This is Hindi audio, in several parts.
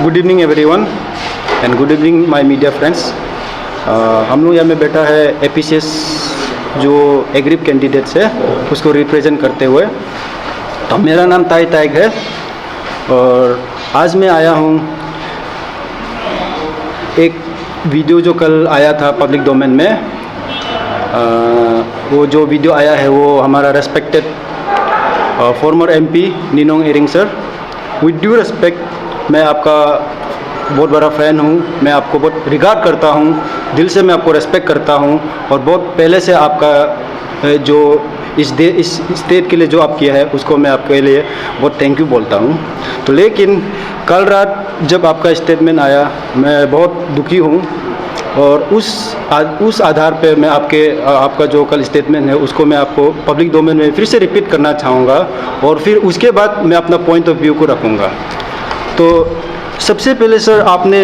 Good evening everyone and good evening my media friends. हम लोग यहाँ में बैठा है एपीसीएस जो एग्रीप कैंडिडेट्स है उसको रिप्रेजेंट करते हुए। तो मेरा नाम ताई ताइग है और आज मैं आया हूँ एक वीडियो जो कल आया था पब्लिक डोमेन में। वो जो वीडियो आया है वो हमारा respected farmer MP Ninong Ering sir. With due respect, मैं आपका बहुत बड़ा फ़ैन हूँ, मैं आपको बहुत रिगार्ड करता हूँ, दिल से मैं आपको रेस्पेक्ट करता हूँ और बहुत पहले से आपका जो इस स्टेट के लिए जो आप किया है उसको मैं आपके लिए बहुत थैंक यू बोलता हूँ। तो लेकिन कल रात जब आपका स्टेटमेंट आया मैं बहुत दुखी हूँ और उस आधार पे मैं आपका जो कल स्टेटमेंट है उसको मैं आपको पब्लिक डोमेन में फिर से रिपीट करना चाहूँगा और फिर उसके बाद मैं अपना पॉइंट ऑफ व्यू को रखूँगा। तो सबसे पहले सर, आपने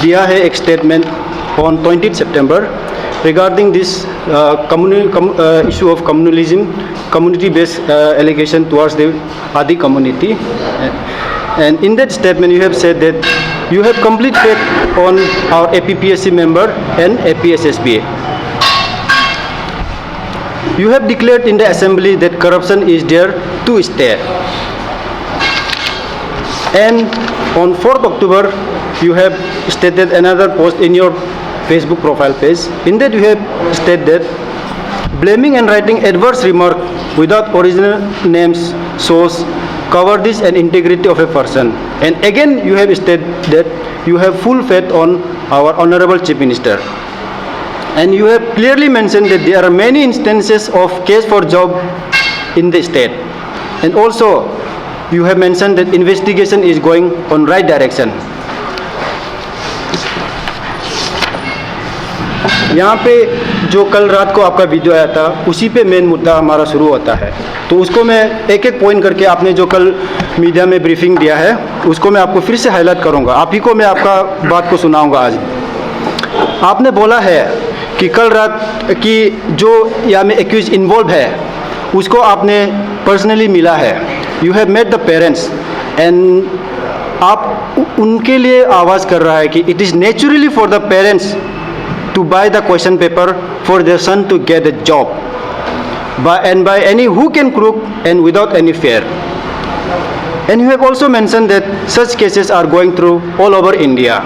दिया है एक statement on 20 September regarding this issue of communalism, community-based allegation towards the Adi community. And in that statement you have said that you have complete faith on our APPSC member and APSSBA. You have declared in the assembly that corruption is there to stay. And on 4th October you have stated another post in your Facebook profile page. In that you have stated that blaming and writing adverse remark without original names, source, cowardice and integrity of a person. And again you have stated that you have full faith on our Honorable Chief Minister. And you have clearly mentioned that there are many instances of case for job in the state. And also you have mentioned that investigation is going on right direction. यहाँ पे जो कल रात को आपका वीडियो आया था उसी पे मेन मुद्दा हमारा शुरू होता है। तो उसको मैं एक एक पॉइंट करके, आपने जो कल मीडिया में ब्रीफिंग दिया है उसको मैं आपको फिर से हाईलाइट करूँगा, आप ही को मैं आपका बात को सुनाऊँगा। आज आपने बोला है कि कल रात की जो यहाँ में एक्यूज इन्वॉल्व है उसको आपने पर्सनली मिला है। You have met the parents and आप उनके लिए आवाज़ कर रहा है कि it is naturally for the parents to buy the question paper for their son to get a job by any who can crook and without any fear. And you have also mentioned that such cases are going through all over India.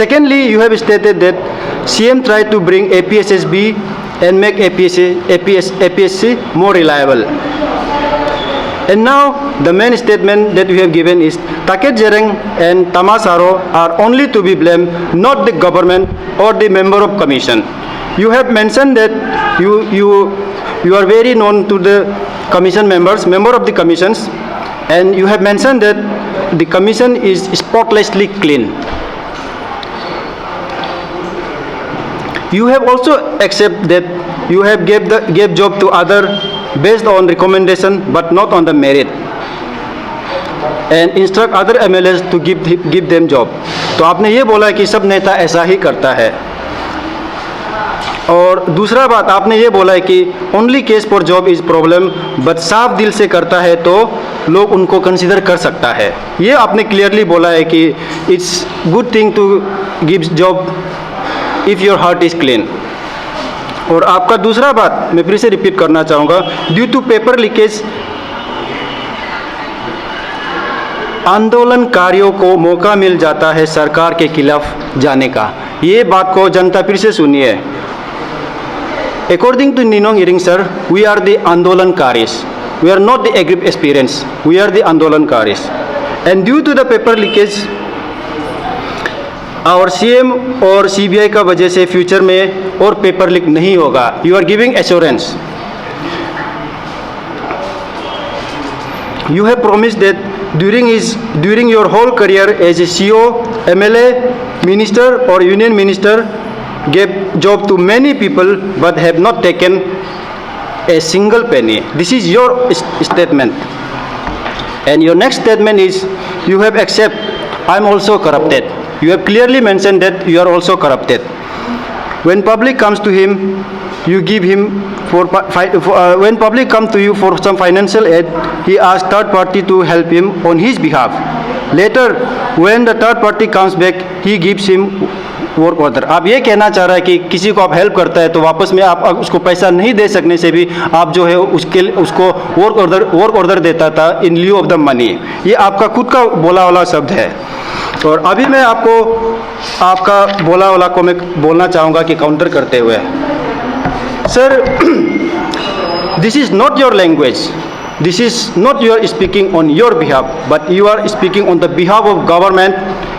Secondly, you have stated that CM tried to bring APSSB and make APSC more reliable. And now the main statement that you have given is Taket Jereng and Tamasaro are only to be blamed, not the government or the member of commission. You have mentioned that you are very known to the commission members, member of the commissions, and you have mentioned that the commission is spotlessly clean. You have also accepted that you have gave job to other based on recommendation but not on the merit, and instruct other MLAs to give them job. तो आपने ये बोला कि सब नेता ऐसा ही करता है। और दूसरा बात आपने ये बोला है कि only case for job is problem, but साफ दिल से करता है तो लोग उनको कंसिडर कर सकता है। ये आपने क्लियरली बोला है कि it's good thing to give job if your heart is clean. और आपका दूसरा बात मैं फिर से रिपीट करना चाहूँगा, ड्यू टू पेपर लीकेज आंदोलनकारियों को मौका मिल जाता है सरकार के खिलाफ जाने का। ये बात को जनता फिर से सुनिए। According to Ninong Iring sir, we are the आंदोलनकारीज, we are not the aggrieved experience, we are the आंदोलनकारीज. And due to the paper leakage, और CM और CBI का वजह से फ्यूचर में और पेपर लीक नहीं होगा। You are giving assurance. You have promise that during your whole career as a CO, MLA, minister और union minister gave job to many people but have not taken a single penny. This is your statement. And your next statement is you have accepted I am also corrupted. You have clearly mentioned that you are also corrupted. When public comes to him, you give him when public come to you for some financial aid, he asks third party to help him on his behalf. Later, when the third party comes back, he gives him work order. आप ये कहना चाह रहा है कि किसी को आप हेल्प करता है तो वापस में आप उसको पैसा नहीं दे सकने से भी आप जो है उसको वर्क ऑर्डर देता था इन लिeu ऑफ द मनी। ये आपका खुद का बोला वाला शब्द है। और अभी मैं आपको आपका बोला वाला को मैं बोलना चाहूँगा कि काउंटर करते हुए, sir this is not your language, this is not you are speaking on your behalf, but you are speaking on the behalf of government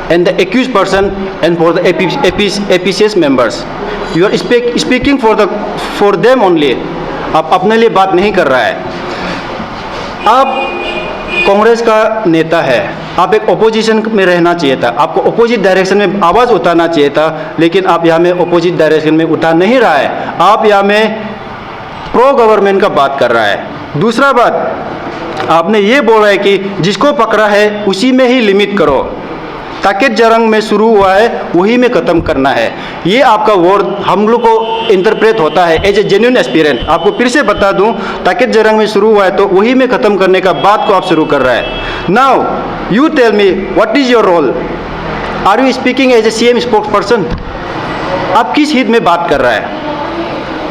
and the accused person and for the APCS members. You are speaking for them only. आप अपने लिए बात नहीं कर रहा है। आप कांग्रेस का नेता है, आप एक ओपोजिशन में रहना चाहिए था, आपको अपोजिट डायरेक्शन में आवाज़ उठाना चाहिए था, लेकिन आप यहाँ में अपोजिट डायरेक्शन में उठा नहीं रहा है। आप यहाँ में प्रो गवर्नमेंट का बात कर रहा है। दूसरा बात, आपने ये बोला है कि जिसको पकड़ा है उसी में ही लिमिट करो, ताकत जरंग में शुरू हुआ है वही में ख़त्म करना है। ये आपका वर्ड हम लोग को इंटरप्रेट होता है एज ए जेन्युइन एस्पिरेंट। आपको फिर से बता दूं, ताकत जरंग में शुरू हुआ है तो वही में ख़त्म करने का बात को आप शुरू कर रहा है। Now you tell me what is your role? Are you speaking as a CM spokesperson? आप किस हित में बात कर रहा है?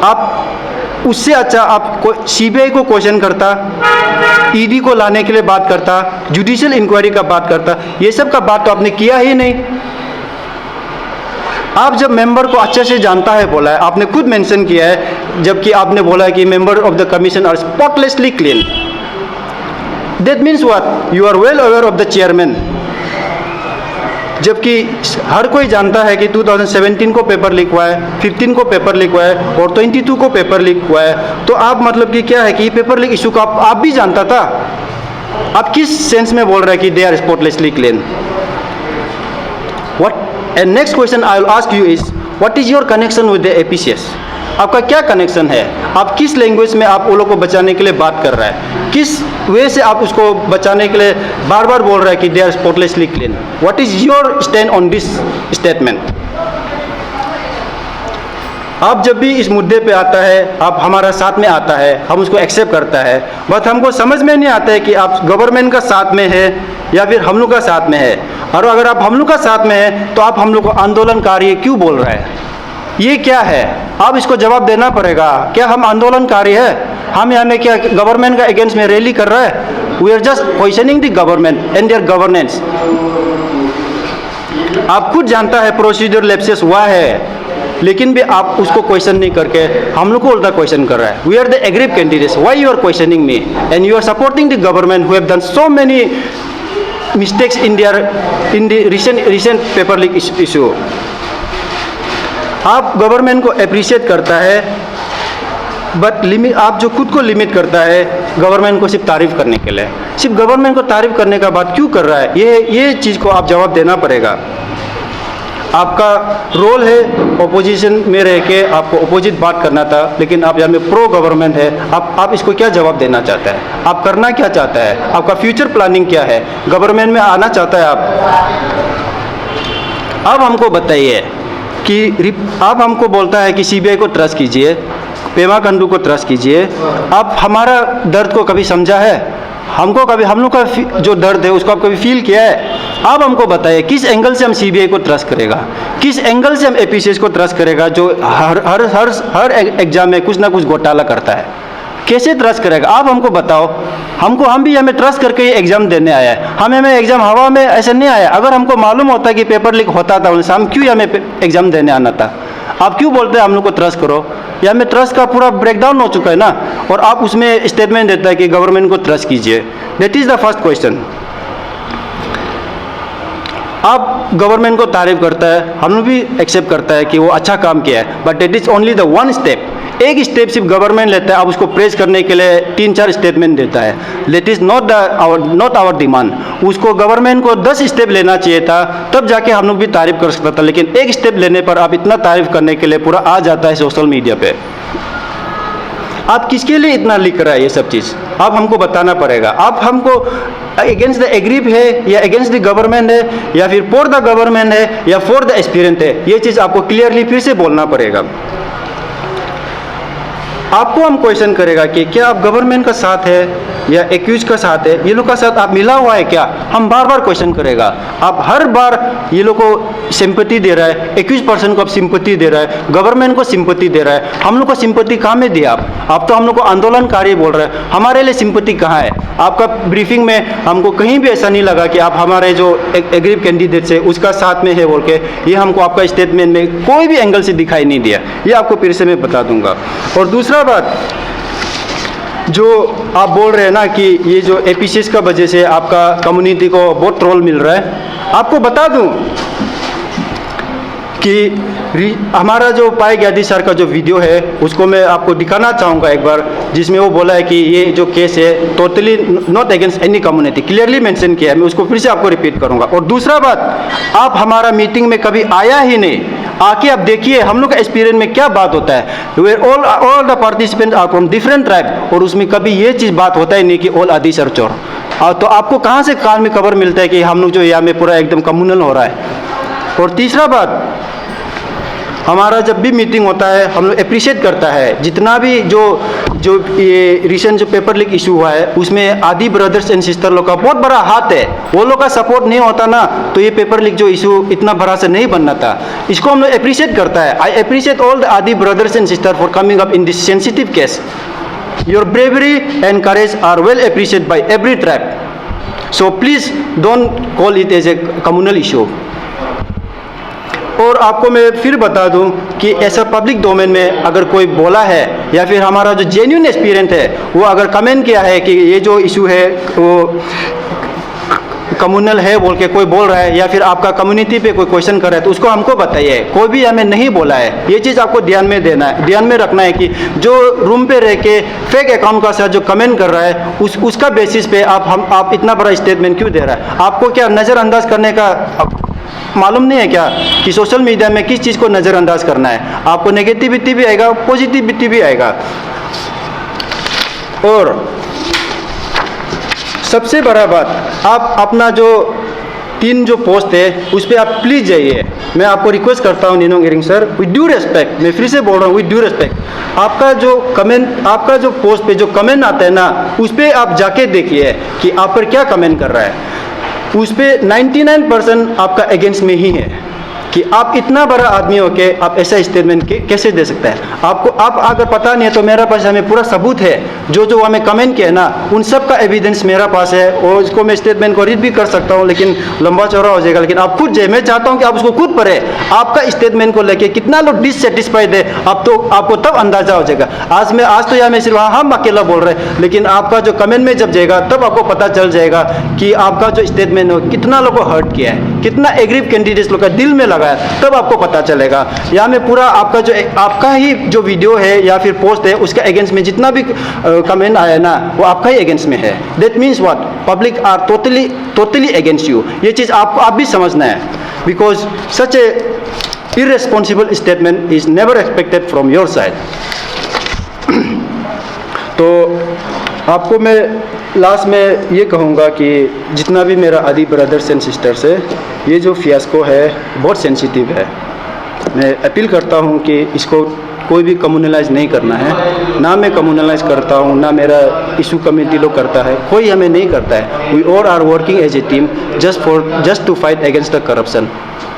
आप उससे अच्छा आप CBI को क्वेश्चन करता, ED को लाने के लिए बात करता, जुडिशियल इंक्वायरी का बात करता, ये सब का बात तो आपने किया ही नहीं। आप जब मेंबर को अच्छे से जानता है बोला है, आपने खुद मेंशन किया है, जबकि आपने बोला है कि member of the commission are spotlessly clean. That means what? You are well aware of the chairman. जबकि हर कोई जानता है कि 2017 को पेपर लीक हुआ है, 15 को पेपर लीक हुआ है और 22 को पेपर लीक हुआ है। तो आप मतलब कि क्या है कि ये पेपर लीक इशू को आप भी जानता था। आप किस सेंस में बोल रहे हैं कि they are spotlessly clean? What and next question I will ask you is what is your connection with the APCS? आपका क्या कनेक्शन है? आप किस लैंग्वेज में आप वो लोग को बचाने के लिए बात कर रहा है? किस वे से आप उसको बचाने के लिए बार बार बोल रहा है कि they are spotlessly clean? What is your stand on this statement? आप जब भी इस मुद्दे पे आता है, आप हमारा साथ में आता है, हम उसको एक्सेप्ट करता है, बट हमको समझ में नहीं आता है कि आप गवर्नमेंट का साथ में है या फिर हम लोग का साथ में है। और अगर आप हम लोग का साथ में है तो आप हम लोग को आंदोलनकारी क्यों बोल रहे हैं? ये क्या है? आप इसको जवाब देना पड़ेगा। क्या हम आंदोलनकारी है? हम यहाँ में क्या गवर्नमेंट का अगेंस्ट में रैली कर रहा है? We are just questioning the government and their governance. आप खुद जानता है प्रोसीजर लैप्सेस हुआ है, लेकिन भी आप उसको क्वेश्चन नहीं करके हम लोग को उल्टा क्वेश्चन कर रहा है। We are the aggrieved candidates, why you are questioning me and you are supporting the government who have done so many mistakes in the recent paper leak issue. आप गवर्नमेंट को अप्रिशिएट करता है, बट लिमिट आप जो खुद को लिमिट करता है गवर्नमेंट को सिर्फ तारीफ करने के लिए, सिर्फ गवर्नमेंट को तारीफ करने का बात क्यों कर रहा है? ये चीज़ को आप जवाब देना पड़ेगा। आपका रोल है ओपोजिशन में रह के आपको ओपोजिट बात करना था, लेकिन आप यहाँ में प्रो गवर्नमेंट है। आप इसको क्या जवाब देना चाहता है? आप करना क्या चाहता है? आपका फ्यूचर प्लानिंग क्या है? गवर्नमेंट में आना चाहता है आप? अब हमको बताइए कि आप हमको बोलता है कि CBI को ट्रस्ट कीजिए, पेमा खांडू को ट्रस्ट कीजिए। आप हमारा दर्द को कभी समझा है? हमको कभी हम लोग का जो दर्द है उसको आप कभी फील किया है? आप हमको बताइए किस एंगल से हम CBI को ट्रस्ट करेगा, किस एंगल से हम APCS को ट्रस्ट करेगा जो हर एग्जाम में कुछ ना कुछ घोटाला करता है? कैसे ट्रस्ट करेगा? आप हमको बताओ। हम भी हमें ट्रस्ट करके ये एग्जाम देने आया है। हमें एग्जाम हवा में ऐसे नहीं आया। अगर हमको मालूम होता कि पेपर लीक होता था उनसे, हम क्यों हमें एग्जाम देने आना था? आप क्यों बोलते हैं हम लोग को ट्रस्ट करो? या में ट्रस्ट का पूरा ब्रेकडाउन हो चुका है ना, और आप उसमें स्टेटमेंट देता है कि गवर्नमेंट को ट्रस्ट कीजिए। That is the first question. आप गवर्नमेंट को तारीफ करता है, हम लोग भी एक्सेप्ट करता है कि वो अच्छा काम किया है, but that is only the one step. एक स्टेप सिर्फ गवर्नमेंट लेता है, आप उसको प्रेस करने के लिए 3-4 स्टेटमेंट देता है। That is not our demand. उसको गवर्नमेंट को 10 स्टेप लेना चाहिए था, तब जाके हम लोग भी तारीफ कर सकता था। लेकिन एक स्टेप लेने पर आप इतना तारीफ करने के लिए पूरा आ जाता है सोशल मीडिया पे। आप किसके लिए इतना लिख रहा है ये सब चीज़? आप हमको बताना पड़ेगा। आप हमको अगेंस्ट द एग्रीव है या अगेंस्ट द गवर्नमेंट है या फिर फॉर द गवर्नमेंट है या फॉर द एस्पिरेंट है, ये चीज़ आपको क्लियरली फिर से बोलना पड़ेगा। आपको हम क्वेश्चन करेगा कि क्या आप गवर्नमेंट का साथ है या एक्यूज का साथ है, ये लोग का साथ आप मिला हुआ है क्या, हम बार बार क्वेश्चन करेगा। आप हर बार ये लोग को सिंपैथी दे रहा है, एक्यूज पर्सन को आप सिंपैथी दे रहा है, गवर्नमेंट को सिंपैथी दे रहा है, हम लोग को सिंपैथी कहाँ में दिया आप तो हम लोग को आंदोलनकारी बोल रहे हैं, हमारे लिए सिंपैथी कहाँ है? आपका ब्रीफिंग में हमको कहीं भी ऐसा नहीं लगा कि आप हमारे जो एग्रीव कैंडिडेट है उसका साथ में है बोल के, ये हमको आपका स्टेटमेंट में कोई भी एंगल से दिखाई नहीं दिया। ये आपको फिर से मैं बता दूंगा। और दूसरा बात, जो आप बोल रहे हैं ना कि ये जो एपीसीएस का वजह से आपका कम्युनिटी को बहुत ट्रोल मिल रहा है, आपको बता दूं कि हमारा जो पाए ग्यादी सर का जो वीडियो है उसको मैं आपको दिखाना चाहूँगा एक बार, जिसमें वो बोला है कि ये जो केस है totally not against any community, clearly mention किया है। मैं उसको फिर से आपको रिपीट करूँगा। और दूसरा बात, आप हमारा मीटिंग में कभी आया ही नहीं, आके आप देखिए हम लोग का एक्सपीरियंस में क्या बात होता है। Where all the participant are from different tribe, और उसमें कभी ये चीज़ बात होता ही नहीं कि ऑल आदि सर चोर। तो आपको कहाँ से कान में खबर मिलता है कि हम लोग जो यहाँ में पूरा एकदम कम्युनल हो रहा है। और तीसरा बात, हमारा जब भी मीटिंग होता है हम लोग अप्रिशिएट करता है, जितना भी जो ये रिसेंट जो पेपर लीक इशू हुआ है उसमें आदि ब्रदर्स एंड सिस्टर लोग का बहुत बड़ा हाथ है। वो लोग का सपोर्ट नहीं होता ना तो ये पेपर लीक जो इशू इतना बड़ा से नहीं बनना था। इसको हम लोग अप्रिशिएट करता है। I appreciate all the Adi brothers and sister for coming up in this sensitive case. Your bravery and courage are well appreciated by every tribe, so please don't call it as a communal issue. और आपको मैं फिर बता दूं कि ऐसा पब्लिक डोमेन में अगर कोई बोला है या फिर हमारा जो जेन्युइन एक्सपीरियंस है वो अगर कमेंट किया है कि ये जो इशू है वो कम्युनल है बोल के कोई बोल रहा है, या फिर आपका कम्युनिटी पे कोई क्वेश्चन कर रहा है, तो उसको हमको बताइए। कोई भी हमें नहीं बोला है। ये चीज़ आपको ध्यान में देना है, ध्यान में रखना है कि जो रूम पे रह के फेक अकाउंट का साथ जो कमेंट कर रहा है उसका बेसिस पे आप इतना बड़ा स्टेटमेंट क्यों दे रहा है? आपको क्या नज़रअंदाज करने का मालूम नहीं है क्या कि सोशल मीडिया में किस चीज़ को नज़रअंदाज करना है? आपको नेगेटिविटी भी आएगा, पॉजिटिविटी भी आएगा। और सबसे बड़ा बात, आप अपना जो 3 जो पोस्ट है उस पर आप प्लीज़ जाइए। मैं आपको रिक्वेस्ट करता हूँ Ninong Ering sir, with due respect, मैं फिर से बोल रहा हूँ विद ड्यू रेस्पेक्ट, आपका जो कमेंट, आपका जो पोस्ट पे जो कमेंट आता है ना उस पर आप जाके देखिए कि आप पर क्या कमेंट कर रहा है। उस पर 99% आपका अगेंस्ट में ही है कि आप इतना बड़ा आदमी हो के आप ऐसा स्टेटमेंट कैसे दे सकता है। आपको आप अगर पता नहीं है तो मेरे पास हमें पूरा सबूत है, जो हमें कमेंट किया है ना उन सब का एविडेंस मेरा पास है, और उसको मैं स्टेटमेंट को रीड भी कर सकता हूँ, लेकिन लंबा चौड़ा हो जाएगा। लेकिन आप खुद जाइए, मैं चाहता हूँ कि आप उसको खुद पढ़े, आपका स्टेटमेंट को लेके कितना लोग डिससेटिस्फाइड है आपको तब अंदाजा हो जाएगा। आज तो यहाँ मैं सिर्फ हम अकेला बोल रहे हैं, लेकिन आपका जो कमेंट में जब जाएगा तब आपको पता चल जाएगा कि आपका जो स्टेटमेंट है कितना लोग को हर्ट किया है, कितना एग्रीव कैंडिडेट्स लोग का दिल में लगा है, तब आपको पता चलेगा। यहाँ में पूरा आपका ही जो वीडियो है या फिर पोस्ट है उसके अगेंस्ट में जितना भी कमेंट आया ना वो आपका ही अगेंस्ट में है। That means what? Public are totally against you. ये चीज़ आप भी समझना है, because such a irresponsible statement is never expected from your side. तो आपको मैं लास्ट में ये कहूँगा कि जितना भी मेरा आदि ब्रदर्स एंड सिस्टर्स है, ये जो फियास्को है बहुत सेंसिटिव है। मैं अपील करता हूँ कि इसको कोई भी कम्युनलाइज नहीं करना है। ना मैं कम्युनलाइज करता हूँ, ना मेरा इशू कमेटी लोग करता है, कोई हमें नहीं करता है। We all are working as a team just to fight against the corruption,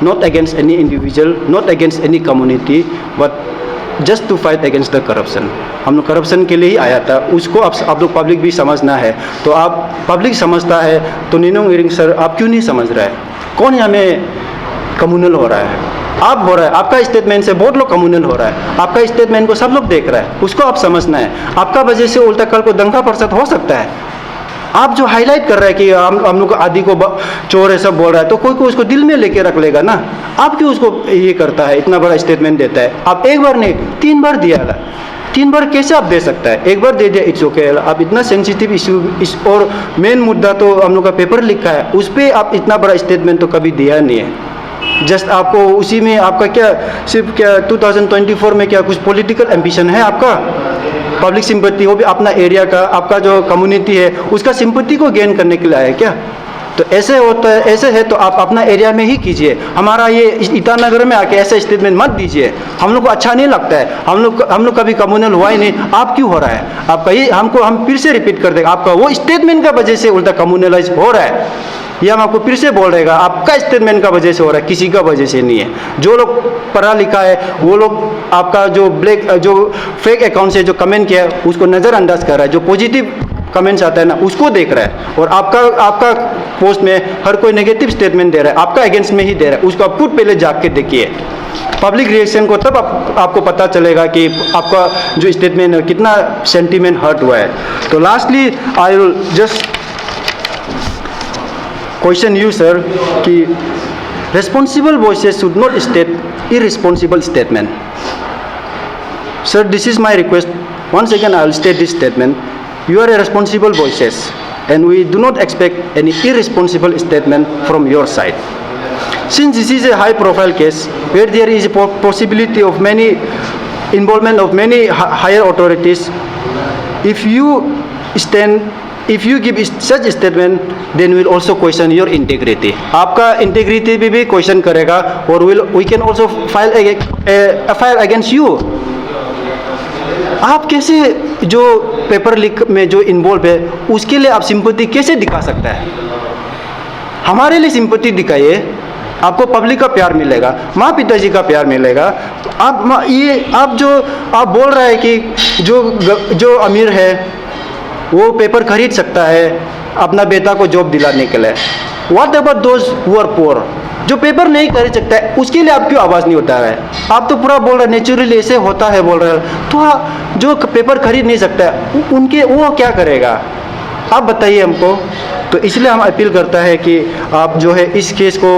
not against any individual, not against any community, but just to fight against the corruption. हम लोग करप्शन के लिए ही आया था, उसको आप लोग पब्लिक भी समझना है। तो आप पब्लिक समझता है तो निनोंग इरिंग सर आप क्यों नहीं समझ रहा है? कौन यहाँ में कम्युनल हो रहा है? आप हो रहा है। आपका स्टेटमेंट से बहुत लोग कम्युनल हो रहा है। आपका स्टेटमेंट को सब लोग देख रहा है, उसको आप समझना है। आपका वजह से उल्टा कल को दंगा फसाद हो सकता है। आप जो हाईलाइट कर रहे हैं कि हम लोग आदि को चोर है सब बोल रहा है, तो कोई उसको दिल में लेके रख लेगा ना। आप क्यों उसको ये करता है, इतना बड़ा स्टेटमेंट देता है? आप एक बार नहीं 3 बार दिया है। 3 बार कैसे आप दे सकता है? एक बार दे दिया, इट्स ओके। आप इतना सेंसिटिव इशू और मेन मुद्दा तो हम लोग का पेपर लिखा है, उस पर आप इतना बड़ा स्टेटमेंट तो कभी दिया नहीं है। जस्ट आपको उसी में आपका क्या सिर्फ क्या 2024 में क्या कुछ पॉलिटिकल एम्बिशन है आपका? पब्लिक सिंपैथी, वो भी अपना एरिया का, आपका जो कम्युनिटी है उसका सिंपैथी को गेन करने के लिए आया क्या? तो ऐसे होता है, ऐसे है तो आप अपना एरिया में ही कीजिए। हमारा ये ईटानगर में आके ऐसा स्टेटमेंट मत दीजिए, हम लोग को अच्छा नहीं लगता है। हम लोग कभी कम्युनल हुआ ही नहीं, आप क्यों हो रहा है? आपका ये हम फिर से रिपीट कर देंगे, आपका वो स्टेटमेंट का वजह से उल्टा कम्युनलाइज हो रहा है। ये हम आपको फिर से बोल रहेगा, आपका स्टेटमेंट का वजह से हो रहा है, किसी का वजह से नहीं है। जो लोग पढ़ा लिखा है वो लोग आपका जो फेक अकाउंट से जो कमेंट किया है उसको नज़रअंदाज कर रहा है, जो पॉजिटिव कमेंट्स आता है ना उसको देख रहा है। और आपका पोस्ट में हर कोई नेगेटिव स्टेटमेंट दे रहा है, आपका अगेंस्ट में ही दे रहा है, उसको आप खुद पहले जाके देखिए। पब्लिक रिएक्शन को तब आपको पता चलेगा कि आपका जो स्टेटमेंट है कितना सेंटीमेंट हर्ट हुआ है। तो lastly I will just question you sir कि responsible voices should not state irresponsible statement. Sir, this is my request. Once again, I will state this statement. You are a responsible voices, and we do not expect any irresponsible statement from your side. Since this is a high-profile case where there is a possibility of many involvement of many higher authorities, if you give such a statement, then we'll also question your integrity. आपका integrity भी question करेगा और we can also file a FIR against you. आप कैसे जो पेपर लीक में जो इन्वॉल्व है उसके लिए आप सिंपैथी कैसे दिखा सकता है? हमारे लिए सिंपैथी दिखाइए, आपको पब्लिक का प्यार मिलेगा, माँ पिताजी का प्यार मिलेगा। आप बोल रहे हैं कि जो अमीर है वो पेपर खरीद सकता है अपना बेटा को जॉब दिलाने के लिए। What about those who are poor, जो पेपर नहीं खरीद सकता है उसके लिए आप क्यों आवाज़ नहीं उठा रहे हैं? आप तो पूरा बोल रहे हैं नेचुरली ऐसे होता है बोल रहे हैं, तो जो पेपर खरीद नहीं सकता है उनके वो क्या करेगा? आप बताइए हमको। तो इसलिए हम अपील करता है कि आप जो है इस केस को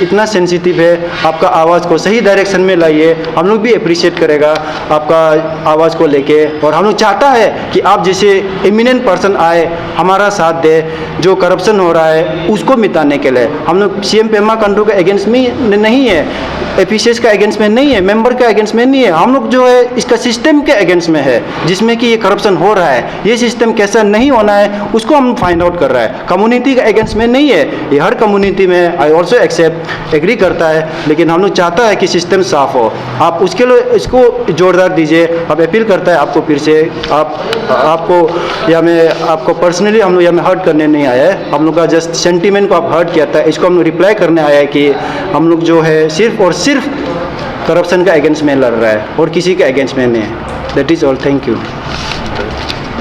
इतना सेंसिटिव है, आपका आवाज़ को सही डायरेक्शन में लाइए। हम लोग भी अप्रिशिएट करेगा आपका आवाज़ को लेके, और हम लोग चाहता है कि आप जैसे एमिनेंट पर्सन आए हमारा साथ दे, जो करप्शन हो रहा है उसको मिटाने के लिए। हम लोग CM पेमा खांडू के अगेंस्ट में नहीं है, एफिशिएंस का अगेंस्ट में नहीं है, मेंबर का अगेंस्ट में नहीं है। हम लोग जो है इसका सिस्टम के अगेंस्ट में है जिसमें कि ये करप्शन हो रहा है। ये सिस्टम कैसा नहीं होना है उसको हम फाइंड आउट कर रहा है। कम्युनिटी के अगेंस्ट में नहीं है, ये हर कम्युनिटी में आई ऑल्सो एक्सेप्ट एग्री करता है, लेकिन हम लोग चाहता है कि सिस्टम साफ हो। आप उसके लिए इसको जोरदार दीजिए। अब अपील करता है आपको फिर से, आपको या मैं आपको पर्सनली हम लोग या मैं हर्ट करने नहीं आया है, हम लोग का जस्ट सेंटीमेंट को आप हर्ट किया था, इसको हम लोग रिप्लाई करने आया है कि हम लोग जो है सिर्फ और सिर्फ करप्शन का अगेंस्ट में लड़ रहा है और किसी के अगेंस्ट में नहीं है। That is all, thank you.